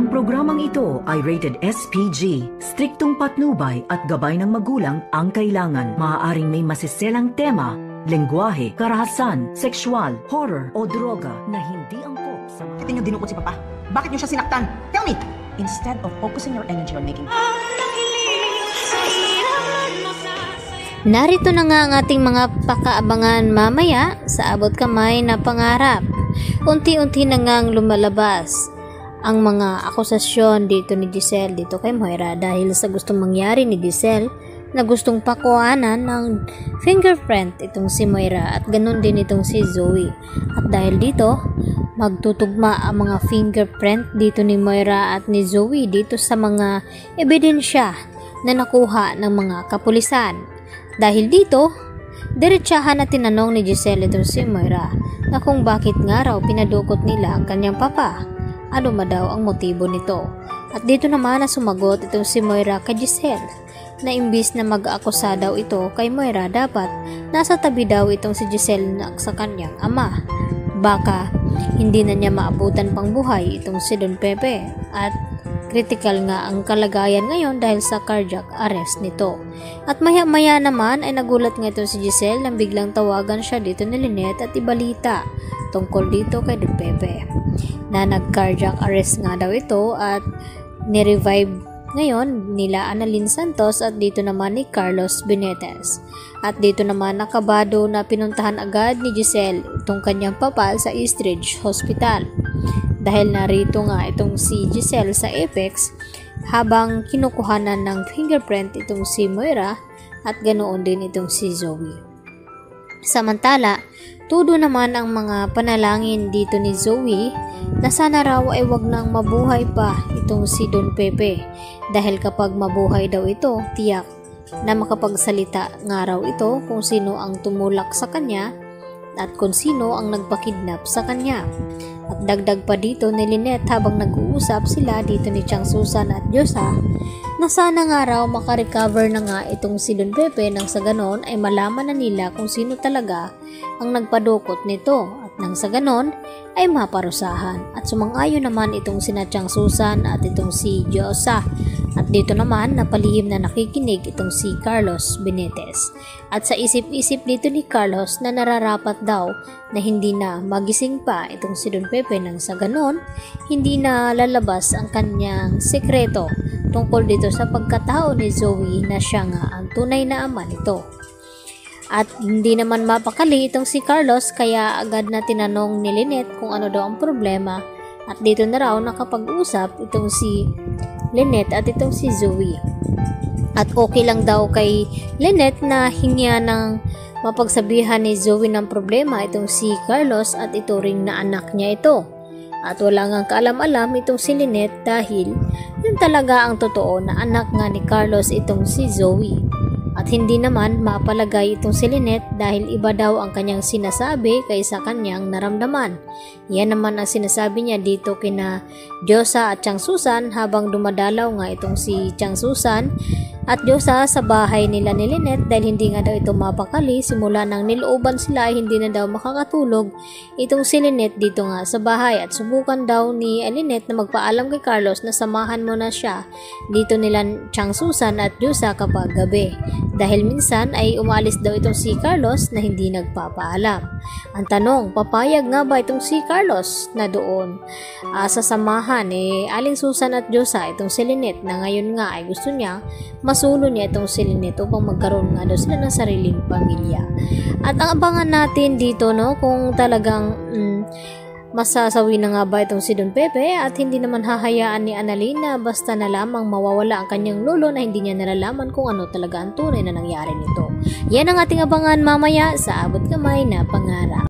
Ang programang ito ay rated SPG. Striktong patnubay at gabay ng magulang ang kailangan. Maaaring may masiselang tema, lengguwahe, karahasan, sexual, horror o droga na hindi angkop sa mga... Bakit niyo dinukot si Papa? Bakit niyo siya sinaktan? Tell me! Instead of focusing your energy on making... Narito na nga ang ating mga pakaabangan mamaya sa abot kamay na pangarap. Unti-unti na ngang lumalabas ang mga akusasyon dito ni Giselle dito kay Moira dahil sa gustong mangyari ni Giselle na gustong pakuhanan ng fingerprint itong si Moira at ganun din itong si Zoe. At dahil dito, magtutugma ang mga fingerprint dito ni Moira at ni Zoe dito sa mga ebidensya na nakuha ng mga kapulisan. Dahil dito, diretsahan na tinanong ni Giselle itong si Moira na kung bakit nga raw pinadukot nila ang kanyang papa. Ano ma daw ang motibo nito? At dito naman na sumagot itong si Moira kay Giselle na imbis na mag-aakusa daw ito kay Moira, dapat nasa tabi daw itong si Giselle sa kanyang ama. Baka hindi na niya maabutan pang buhay itong si Don Pepe at critical nga ang kalagayan ngayon dahil sa cardiac arrest nito. At maya-maya naman ay nagulat nga itong si Giselle nang biglang tawagan siya dito ni Lynette at ibalita tungkol dito kay Don Pepe na nag-cardiac arrest nga daw ito at ni-revive ngayon nila Annalyn Santos at dito naman ni Carlos Benitez. At dito naman nakabado na pinuntahan agad ni Giselle itong kanyang papa sa Eastridge Hospital. Dahil narito nga itong si Giselle sa Apex habang kinukuhanan ng fingerprint itong si Moira at ganoon din itong si Zoe. Samantala, tudo naman ang mga panalangin dito ni Zoe na sana raw ay wag nang mabuhay pa itong si Don Pepe dahil kapag mabuhay daw ito, tiyak na makapagsalita nga raw ito kung sino ang tumulak sa kanya at kung sino ang nagpakidnap sa kanya. At dagdag pa dito ni Lynette habang nag-uusap sila dito ni Chang Susan at Diyosa na sana nga raw makarecover na nga itong si Don Pepe nang sa ganon ay malaman na nila kung sino talaga ang nagpadukot nito at nang sa ganon ay maparusahan. At sumang-ayon naman itong si Chang Susan at itong si Diyosa. At dito naman napalihim na nakikinig itong si Carlos Benitez. At sa isip-isip dito ni Carlos na nararapat daw na hindi na magising pa itong si Don Pepe nang sa ganon hindi na lalabas ang kanyang sekreto tungkol dito sa pagkatao ni Zoe na siya nga ang tunay na ama nito. At hindi naman mapakali itong si Carlos kaya agad na tinanong ni Lynette kung ano daw ang problema at dito na raw nakapag-usap itong si Lynette at itong si Zoe. At okay lang daw kay Lynette na hingya ng mapagsabihan ni Zoe ng problema itong si Carlos at ito ring na anak niya ito. At wala ngang kaalam-alam itong si Lynette dahil yun talaga ang totoo na anak nga ni Carlos itong si Zoe. At hindi naman mapalagay itong si Lynette dahil iba daw ang kanyang sinasabi kaysa kanyang naramdaman. Yan naman ang sinasabi niya dito kina Diyosa at Chang Susan habang dumadalaw nga itong si Chang Susan at Diyosa sa bahay nila ni Lynette dahil hindi nga daw ito mapakali. Simula nang nilooban sila ay hindi na daw makakatulog itong si Lynette dito nga sa bahay at subukan daw ni Lynette na magpaalam kay Carlos na samahan mo na siya dito nila Chang Susan at Diyosa kapag gabi. Dahil minsan ay umalis daw itong si Carlos na hindi nagpapaalam. Ang tanong, papayag nga ba itong si Carlos na doon sasamahan Aling Susan at Diyosa itong si Lynette na ngayon nga ay gusto niya masulo niya itong si Lynette upang magkaroon nga daw sila ng sariling pamilya. At ang abangan natin dito kung talagang masasawi na nga ba itong si Don Pepe at hindi naman hahayaan ni Annalyn na basta na lamang mawawala ang kanyang lolo na hindi niya nalalaman kung ano talaga ang tunay na nangyari nito. Yan ang ating abangan mamaya sa abot kamay na pangarap.